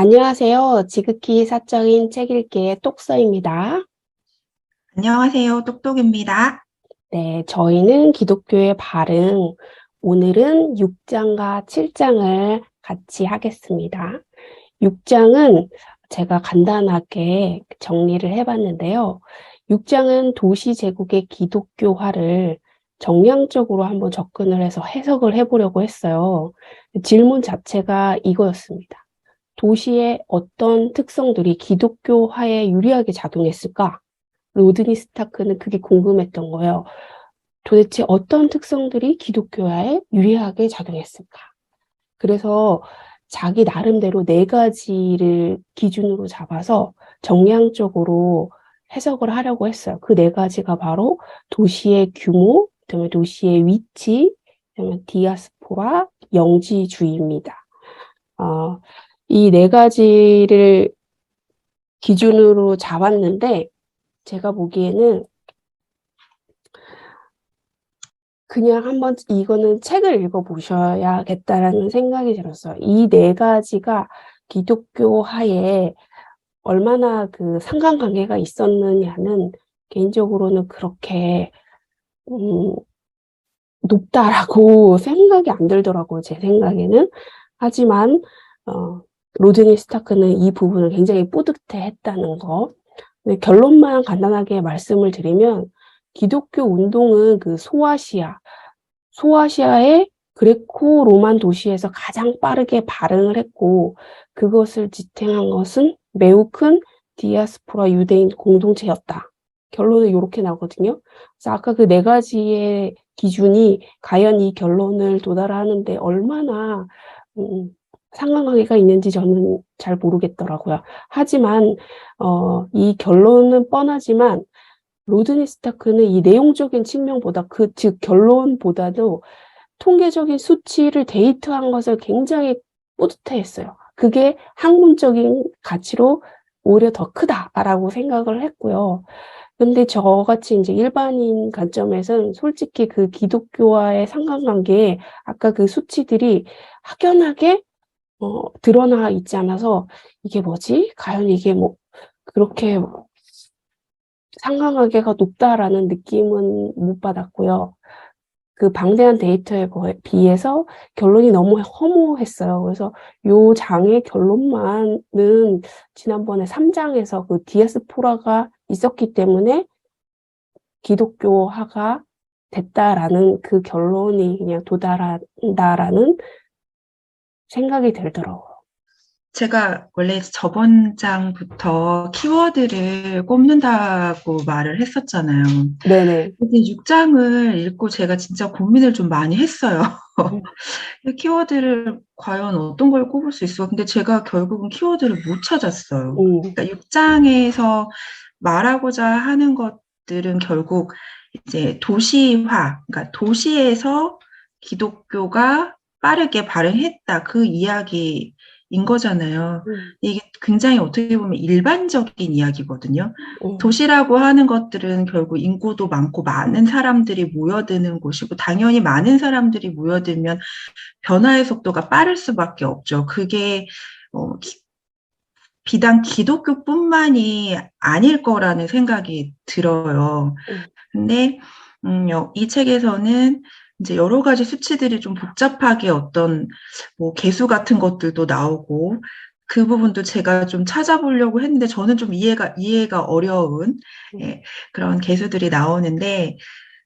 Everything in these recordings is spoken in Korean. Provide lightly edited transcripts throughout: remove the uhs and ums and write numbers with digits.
안녕하세요. 지극히 사적인 책 읽기의 똑서입니다. 안녕하세요. 똑똑입니다. 네, 저희는 기독교의 발흥, 오늘은 6장과 7장을 같이 하겠습니다. 6장은 제가 간단하게 정리를 해봤는데요. 6장은 도시 제국의 기독교화를 정량적으로 한번 접근을 해서 해석을 해보려고 했어요. 질문 자체가 이거였습니다. 도시의 어떤 특성들이 기독교화에 유리하게 작용했을까? 로드니 스타크는 그게 궁금했던 거예요. 도대체 어떤 특성들이 기독교화에 유리하게 작용했을까? 그래서 자기 나름대로 네 가지를 기준으로 잡아서 정량적으로 해석을 하려고 했어요. 그 네 가지가 바로 도시의 규모, 그다음에 도시의 위치, 그다음에 디아스포라, 영지주의입니다. 이 네 가지를 기준으로 잡았는데, 제가 보기에는 그냥 한번 이거는 책을 읽어보셔야겠다라는 생각이 들었어요. 이 네 가지가 기독교 하에 얼마나 그 상관관계가 있었느냐는 개인적으로는 그렇게 음, 높다라고 생각이 안 들더라고요. 제 생각에는. 하지만 어, 로드니 스타크는 이 부분을 굉장히 뿌듯해했다는 거. 근데 결론만 간단하게 말씀을 드리면 기독교 운동은 그 소아시아의 그레코 로만 도시에서 가장 빠르게 발흥을 했고 그것을 지탱한 것은 매우 큰 디아스포라 유대인 공동체였다. 결론은 이렇게 나거든요. 그래서 아까 그 네 가지의 기준이 과연 이 결론을 도달하는데 얼마나 상관관계가 있는지 저는 잘 모르겠더라고요. 하지만 이 결론은 뻔하지만 로드니 스타크는 이 내용적인 측면보다 즉 결론보다도 통계적인 수치를 데이트한 것을 굉장히 뿌듯해했어요. 그게 학문적인 가치로 오히려 더 크다라고 생각을 했고요. 근데 저같이 이제 일반인 관점에서는 솔직히 그 기독교와의 상관관계에 아까 그 수치들이 확연하게 드러나 있지 않아서 이게 뭐지? 과연 이게 뭐 그렇게 상관관계가 높다라는 느낌은 못 받았고요. 그 방대한 데이터에 비해서 결론이 너무 허무했어요. 그래서 요 장의 결론만은 지난번에 3장에서 그 디아스포라가 있었기 때문에 기독교화가 됐다라는 그 결론이 그냥 도달한다라는 생각이 들더라고요. 제가 원래 저번 장부터 키워드를 꼽는다고 말을 했었잖아요. 네네. 근데 6장을 읽고 제가 진짜 고민을 좀 많이 했어요. 음, 키워드를 과연 어떤 걸 꼽을 수 있을까? 근데 제가 결국은 키워드를 못 찾았어요. 음, 그러니까 6장에서 말하고자 하는 것들은 결국 이제 도시화, 그러니까 도시에서 기독교가 빠르게 발행했다. 그 이야기인 거잖아요. 음, 이게 굉장히 어떻게 보면 일반적인 이야기거든요. 음, 도시라고 하는 것들은 결국 인구도 많고 많은 사람들이 모여드는 곳이고, 당연히 많은 사람들이 모여들면 변화의 속도가 빠를 수밖에 없죠. 그게 어, 비단 기독교뿐만이 아닐 거라는 생각이 들어요. 음, 근데 이 책에서는 이제 여러 가지 수치들이 좀 복잡하게 어떤 뭐 개수 같은 것들도 나오고 그 부분도 제가 좀 찾아보려고 했는데 저는 좀 이해가 어려운 음, 예, 그런 개수들이 나오는데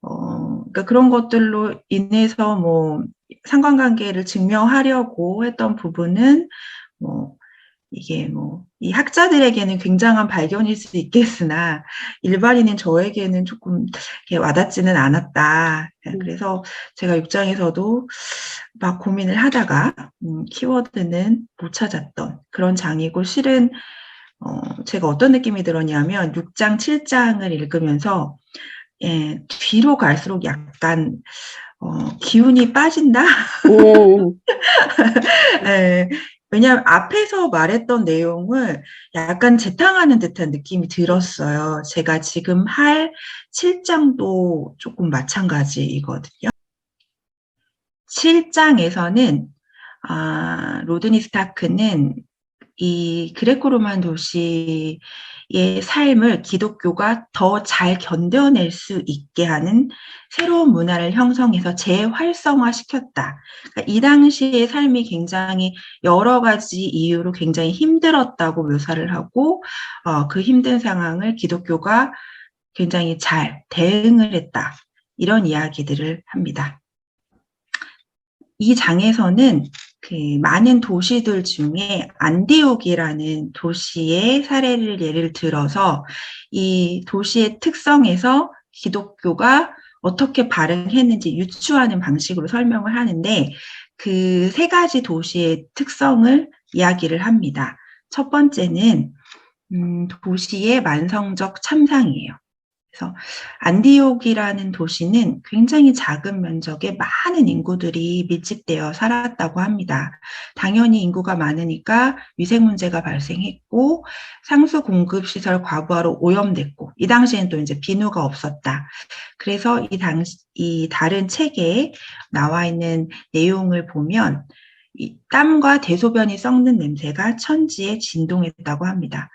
그러니까 그런 것들로 인해서 뭐 상관관계를 증명하려고 했던 부분은 뭐 이게 뭐, 이 학자들에게는 굉장한 발견일 수 있겠으나, 일반인인 저에게는 조금 이렇게 와닿지는 않았다. 음, 그래서 제가 6장에서도 막 고민을 하다가, 키워드는 못 찾았던 그런 장이고, 실은, 제가 어떤 느낌이 들었냐면, 6장, 7장을 읽으면서, 예, 뒤로 갈수록 약간, 기운이 빠진다? 음, 예, 왜냐하면 앞에서 말했던 내용을 약간 재탕하는 듯한 느낌이 들었어요. 제가 지금 할 7장도 조금 마찬가지이거든요. 7장에서는 로드니 스타크는 이 그레코로만 도시의 삶을 기독교가 더 잘 견뎌낼 수 있게 하는 새로운 문화를 형성해서 재활성화시켰다. 그러니까 이 당시의 삶이 굉장히 여러 가지 이유로 굉장히 힘들었다고 묘사를 하고 그 힘든 상황을 기독교가 굉장히 잘 대응을 했다. 이런 이야기들을 합니다. 이 장에서는 그 많은 도시들 중에 안디옥이라는 도시의 사례를 예를 들어서 이 도시의 특성에서 기독교가 어떻게 발행했는지 유추하는 방식으로 설명을 하는데 그 세 가지 도시의 특성을 이야기를 합니다. 첫 번째는 도시의 만성적 참상이에요. 그래서 안디옥이라는 도시는 굉장히 작은 면적에 많은 인구들이 밀집되어 살았다고 합니다. 당연히 인구가 많으니까 위생 문제가 발생했고 상수 공급 시설 과부하로 오염됐고 이 당시엔 또 이제 비누가 없었다. 그래서 이 다른 책에 나와 있는 내용을 보면 이 땀과 대소변이 썩는 냄새가 천지에 진동했다고 합니다.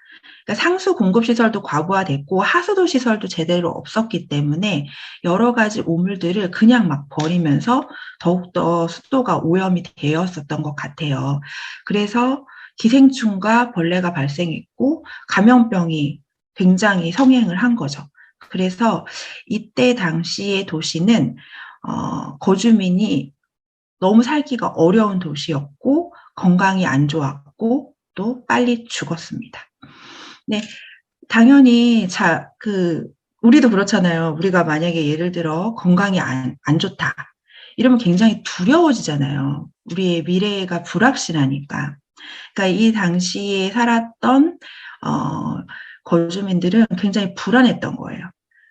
그러니까 상수 공급 시설도 과부하됐고 하수도 시설도 제대로 없었기 때문에 여러 가지 오물들을 그냥 막 버리면서 더욱더 습도가 오염이 되었었던 것 같아요. 그래서 기생충과 벌레가 발생했고 감염병이 굉장히 성행을 한 거죠. 그래서 이때 당시의 도시는 거주민이 너무 살기가 어려운 도시였고 건강이 안 좋았고 또 빨리 죽었습니다. 네, 당연히 우리도 그렇잖아요. 우리가 만약에 예를 들어 건강이 안 좋다. 이러면 굉장히 두려워지잖아요. 우리의 미래가 불확실하니까. 그러니까 이 당시에 살았던 거주민들은 굉장히 불안했던 거예요.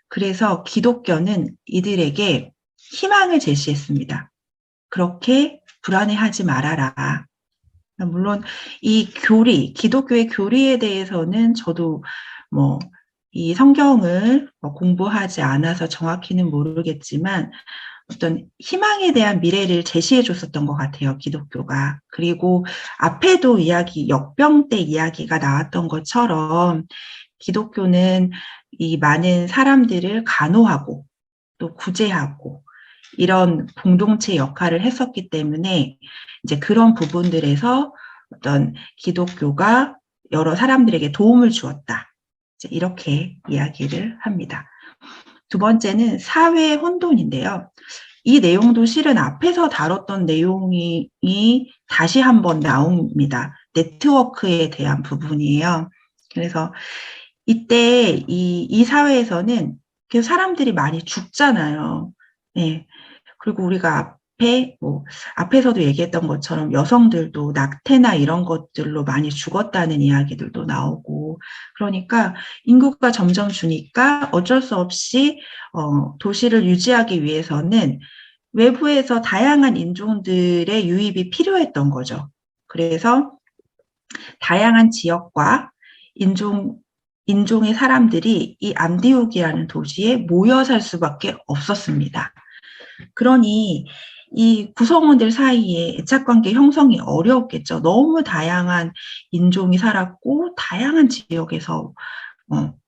그래서 기독교는 이들에게 희망을 제시했습니다. 그렇게 불안해하지 말아라. 물론 이 기독교의 교리에 대해서는 저도 이 성경을 공부하지 않아서 정확히는 모르겠지만 어떤 희망에 대한 미래를 제시해 줬었던 것 같아요, 기독교가. 그리고 앞에도 역병 때 이야기가 나왔던 것처럼 기독교는 이 많은 사람들을 간호하고 또 구제하고 이런 공동체 역할을 했었기 때문에 이제 그런 부분들에서 어떤 기독교가 여러 사람들에게 도움을 주었다. 이렇게 이야기를 합니다. 두 번째는 사회 혼돈인데요. 이 내용도 실은 앞에서 다뤘던 내용이 다시 한번 나옵니다. 네트워크에 대한 부분이에요. 그래서 이때 이 사회에서는 사람들이 많이 죽잖아요. 네. 그리고 우리가 앞에서도 얘기했던 것처럼 여성들도 낙태나 이런 것들로 많이 죽었다는 이야기들도 나오고, 그러니까 인구가 점점 주니까 어쩔 수 없이 도시를 유지하기 위해서는 외부에서 다양한 인종들의 유입이 필요했던 거죠. 그래서 다양한 지역과 인종의 사람들이 이 안디옥이라는 도시에 모여 살 수밖에 없었습니다. 그러니 이 구성원들 사이에 애착관계 형성이 어려웠겠죠. 너무 다양한 인종이 살았고 다양한 지역에서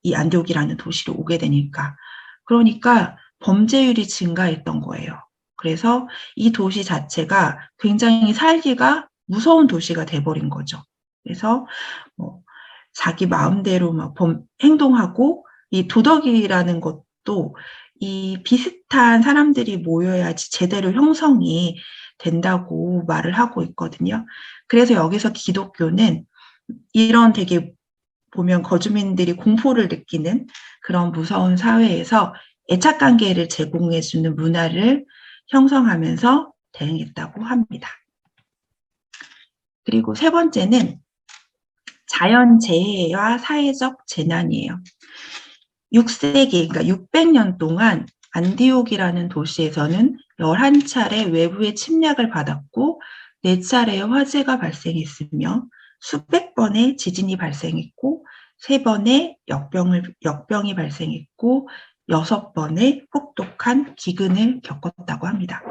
이 안디옥이라는 도시로 오게 되니까. 그러니까 범죄율이 증가했던 거예요. 그래서 이 도시 자체가 굉장히 살기가 무서운 도시가 돼버린 거죠. 그래서 자기 마음대로 막 행동하고 이 도덕이라는 것도 이 비슷한 사람들이 모여야지 제대로 형성이 된다고 말을 하고 있거든요. 그래서 여기서 기독교는 이런 되게 보면 거주민들이 공포를 느끼는 그런 무서운 사회에서 애착관계를 제공해주는 문화를 형성하면서 대응했다고 합니다. 그리고 세 번째는 자연재해와 사회적 재난이에요. 6세기, 그러니까 600년 동안 안디옥이라는 도시에서는 11차례 외부의 침략을 받았고 4차례의 화재가 발생했으며 수백 번의 지진이 발생했고 3번의 역병이 발생했고 6번의 혹독한 기근을 겪었다고 합니다.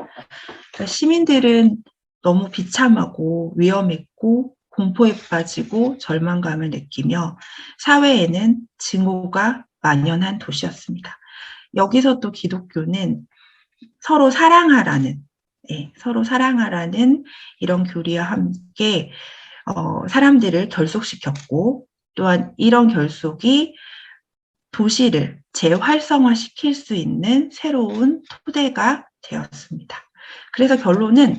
그러니까 시민들은 너무 비참하고 위험했고 공포에 빠지고 절망감을 느끼며 사회에는 증오가 만연한 도시였습니다. 여기서 또 기독교는 서로 사랑하라는, 서로 사랑하라는 이런 교리와 함께 사람들을 결속시켰고, 또한 이런 결속이 도시를 재활성화시킬 수 있는 새로운 토대가 되었습니다. 그래서 결론은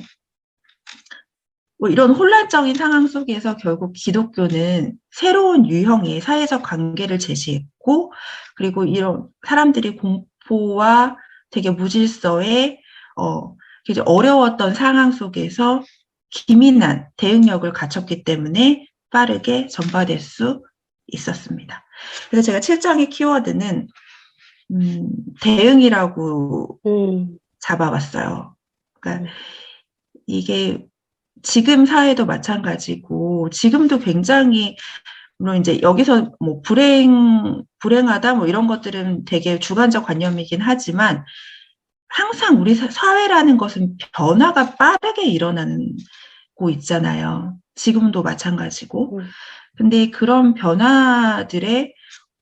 뭐 이런 혼란적인 상황 속에서 결국 기독교는 새로운 유형의 사회적 관계를 제시했고, 그리고 이런 사람들이 공포와 되게 무질서에 어려웠던 상황 속에서 기민한 대응력을 갖췄기 때문에 빠르게 전파될 수 있었습니다. 그래서 제가 7장의 키워드는 대응이라고 잡아봤어요. 그러니까 이게 지금 사회도 마찬가지고, 지금도 굉장히, 물론 이제 여기서 뭐 불행하다 뭐 이런 것들은 되게 주관적 관념이긴 하지만, 항상 우리 사회라는 것은 변화가 빠르게 일어나고 있잖아요. 지금도 마찬가지고. 근데 그런 변화들에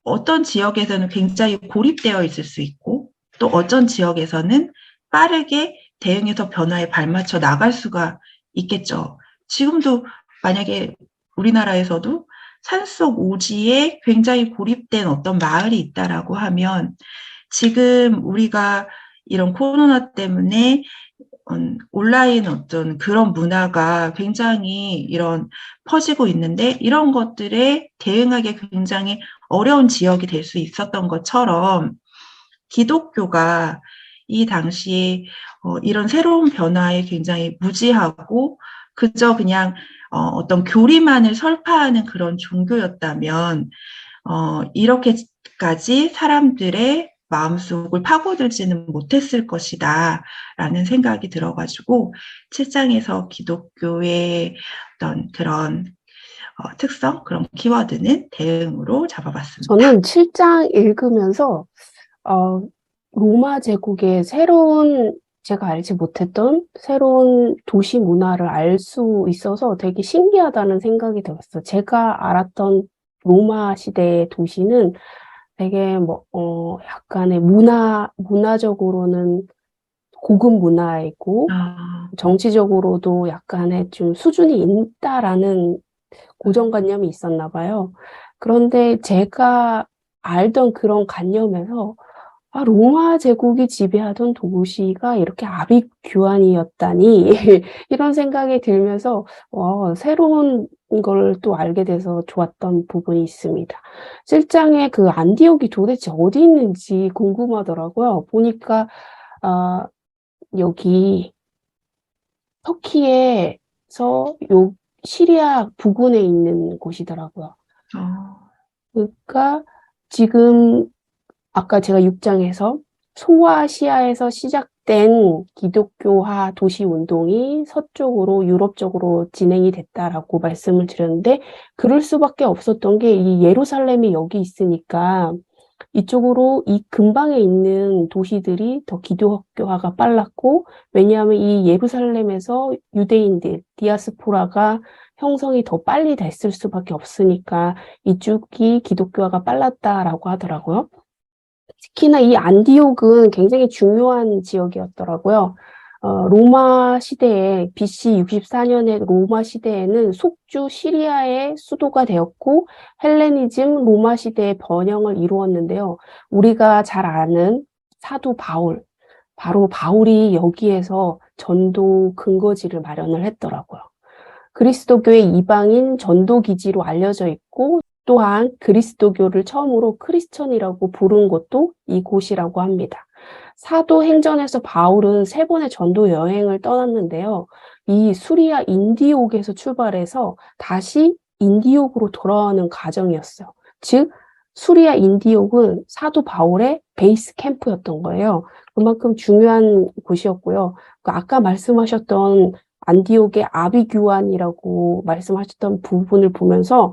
어떤 지역에서는 굉장히 고립되어 있을 수 있고, 또 어떤 지역에서는 빠르게 대응해서 변화에 발맞춰 나갈 수가 있겠죠. 지금도 만약에 우리나라에서도 산속 오지에 굉장히 고립된 어떤 마을이 있다라고 하면, 지금 우리가 이런 코로나 때문에 온라인 어떤 그런 문화가 굉장히 이런 퍼지고 있는데, 이런 것들에 대응하기 굉장히 어려운 지역이 될 수 있었던 것처럼, 기독교가 이 당시에 이런 새로운 변화에 굉장히 무지하고 그저 그냥 어떤 교리만을 설파하는 그런 종교였다면 이렇게까지 사람들의 마음속을 파고들지는 못했을 것이다 라는 생각이 들어가지고 7장에서 기독교의 어떤 그런 특성, 그런 키워드는 대응으로 잡아봤습니다. 저는 7장 읽으면서 로마 제국의 제가 알지 못했던 새로운 도시 문화를 알 수 있어서 되게 신기하다는 생각이 들었어요. 제가 알았던 로마 시대의 도시는 되게 약간의 문화적으로는 고급 문화이고, 정치적으로도 약간의 좀 수준이 있다라는 고정관념이 있었나 봐요. 그런데 제가 알던 그런 관념에서 로마 제국이 지배하던 도시가 이렇게 아비규환이었다니 이런 생각이 들면서 새로운 걸 또 알게 돼서 좋았던 부분이 있습니다. 7장에 그 안디옥이 도대체 어디 있는지 궁금하더라고요. 보니까 여기 터키에서 시리아 부근에 있는 곳이더라고요. 그러니까 지금 아까 제가 6장에서 소아시아에서 시작된 기독교화 도시 운동이 서쪽으로 유럽 쪽으로 진행이 됐다라고 말씀을 드렸는데, 그럴 수밖에 없었던 게 이 예루살렘이 여기 있으니까 이쪽으로 이 근방에 있는 도시들이 더 기독교화가 빨랐고, 왜냐하면 이 예루살렘에서 유대인들, 디아스포라가 형성이 더 빨리 됐을 수밖에 없으니까 이쪽이 기독교화가 빨랐다라고 하더라고요. 특히나 이 안디옥은 굉장히 중요한 지역이었더라고요. 로마 시대에 BC 64년의 로마 시대에는 속주 시리아의 수도가 되었고 헬레니즘 로마 시대의 번영을 이루었는데요. 우리가 잘 아는 사도 바울, 바로 바울이 여기에서 전도 근거지를 마련을 했더라고요. 그리스도교의 이방인 전도 기지로 알려져 있고, 또한 그리스도교를 처음으로 크리스천이라고 부른 곳도 이곳이라고 합니다. 사도행전에서 바울은 3번의 전도 여행을 떠났는데요. 이 수리아 인디옥에서 출발해서 다시 인디옥으로 돌아오는 과정이었어요. 즉 수리아 인디옥은 사도 바울의 베이스 캠프였던 거예요. 그만큼 중요한 곳이었고요. 아까 말씀하셨던 안디옥의 아비규환이라고 말씀하셨던 부분을 보면서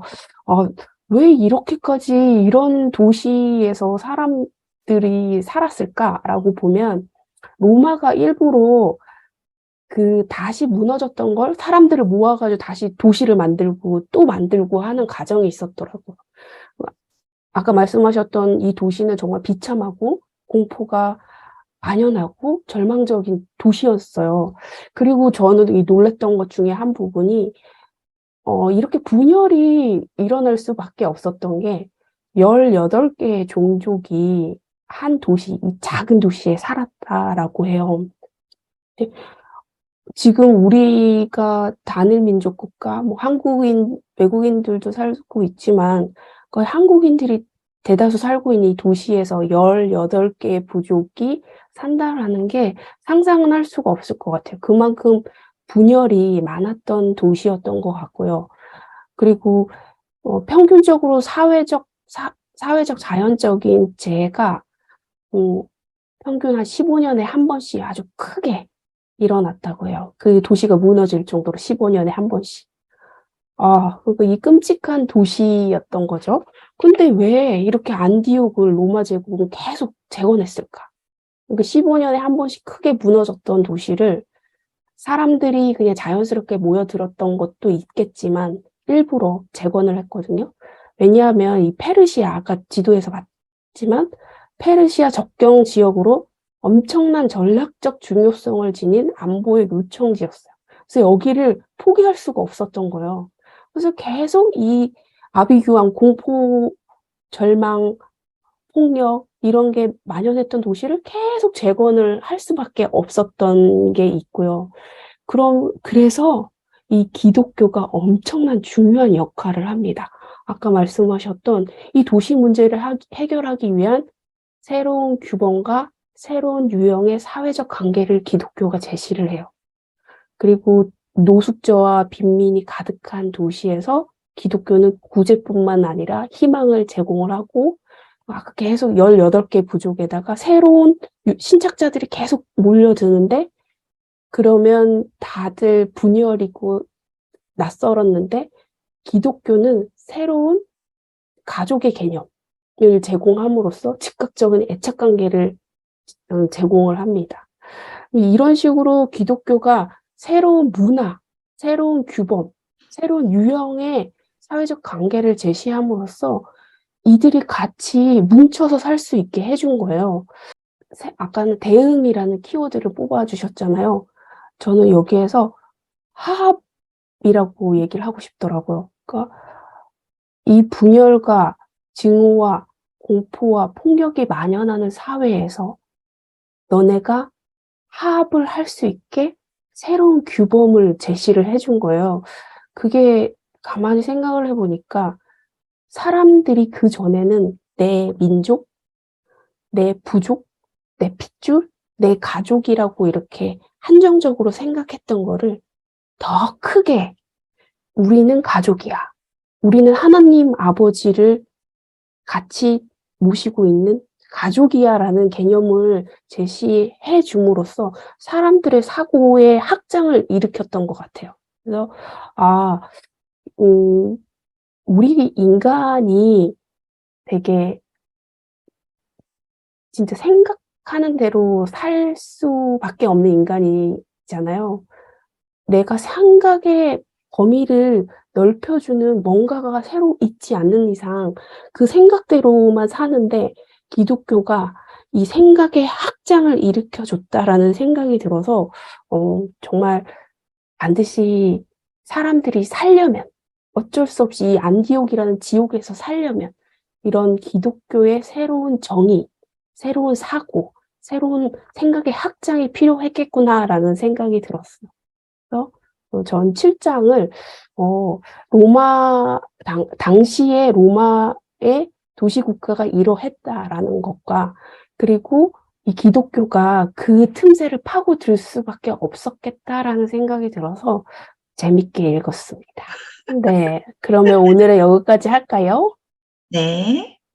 왜 이렇게까지 이런 도시에서 사람들이 살았을까라고 보면, 로마가 일부러 다시 무너졌던 걸 사람들을 모아가지고 다시 도시를 만들고 또 만들고 하는 과정이 있었더라고요. 아까 말씀하셨던 이 도시는 정말 비참하고 공포가 만연하고 절망적인 도시였어요. 그리고 저는 이 놀랬던 것 중에 한 부분이, 이렇게 분열이 일어날 수밖에 없었던 게 18개의 종족이 한 도시, 이 작은 도시에 살았다라고 해요. 지금 우리가 단일 민족 국가, 뭐 한국인, 외국인들도 살고 있지만 거의 한국인들이 대다수 살고 있는 이 도시에서 18개의 부족이 산다라는 게 상상은 할 수가 없을 것 같아요. 그만큼 분열이 많았던 도시였던 것 같고요. 그리고 평균적으로 사회적 자연적인 재해가 평균 한 15년에 한 번씩 아주 크게 일어났다고 해요. 그 도시가 무너질 정도로 15년에 한 번씩. 그러니까 이 끔찍한 도시였던 거죠. 근데 왜 이렇게 안디옥을 로마 제국은 계속 재건했을까? 그러니까 15년에 한 번씩 크게 무너졌던 도시를 사람들이 그냥 자연스럽게 모여들었던 것도 있겠지만 일부러 재건을 했거든요. 왜냐하면 이 페르시아, 아까 지도에서 봤지만 페르시아 접경 지역으로 엄청난 전략적 중요성을 지닌 안보의 요청지였어요. 그래서 여기를 포기할 수가 없었던 거예요. 그래서 계속 이 아비규환, 공포, 절망, 폭력 이런 게 만연했던 도시를 계속 재건을 할 수밖에 없었던 게 있고요. 그래서 이 기독교가 엄청난 중요한 역할을 합니다. 아까 말씀하셨던 이 도시 문제를 해결하기 위한 새로운 규범과 새로운 유형의 사회적 관계를 기독교가 제시를 해요. 그리고 노숙자와 빈민이 가득한 도시에서 기독교는 구제뿐만 아니라 희망을 제공을 하고 아까 계속 18개 부족에다가 새로운 신착자들이 계속 몰려드는데 그러면 다들 분열이고 낯설었는데 기독교는 새로운 가족의 개념을 제공함으로써 즉각적인 애착관계를 제공을 합니다. 이런 식으로 기독교가 새로운 문화, 새로운 규범, 새로운 유형의 사회적 관계를 제시함으로써 이들이 같이 뭉쳐서 살 수 있게 해준 거예요. 아까는 대응이라는 키워드를 뽑아주셨잖아요. 저는 여기에서 화합이라고 얘기를 하고 싶더라고요. 그러니까 이 분열과 증오와 공포와 폭력이 만연하는 사회에서 너네가 화합을 할 수 있게 새로운 규범을 제시를 해준 거예요. 그게 가만히 생각을 해보니까 사람들이 그 전에는 내 민족, 내 부족, 내 핏줄, 내 가족이라고 이렇게 한정적으로 생각했던 거를 더 크게 우리는 가족이야. 우리는 하나님 아버지를 같이 모시고 있는 가족이야라는 개념을 제시해 줌으로써 사람들의 사고의 확장을 일으켰던 것 같아요. 그래서 우리 인간이 되게 진짜 생각하는 대로 살 수밖에 없는 인간이잖아요. 내가 생각의 범위를 넓혀주는 뭔가가 새로 있지 않는 이상 그 생각대로만 사는데 기독교가 이 생각의 확장을 일으켜줬다라는 생각이 들어서 정말 반드시 사람들이 살려면 어쩔 수 없이 이 안디옥이라는 지옥에서 살려면 이런 기독교의 새로운 정의, 새로운 사고, 새로운 생각의 확장이 필요했겠구나라는 생각이 들었어요. 그래서 전 7장을 당시에 로마의 도시국가가 이러했다라는 것과 그리고 이 기독교가 그 틈새를 파고들 수밖에 없었겠다라는 생각이 들어서 재밌게 읽었습니다. 네, 그러면 오늘은 여기까지 할까요? 네.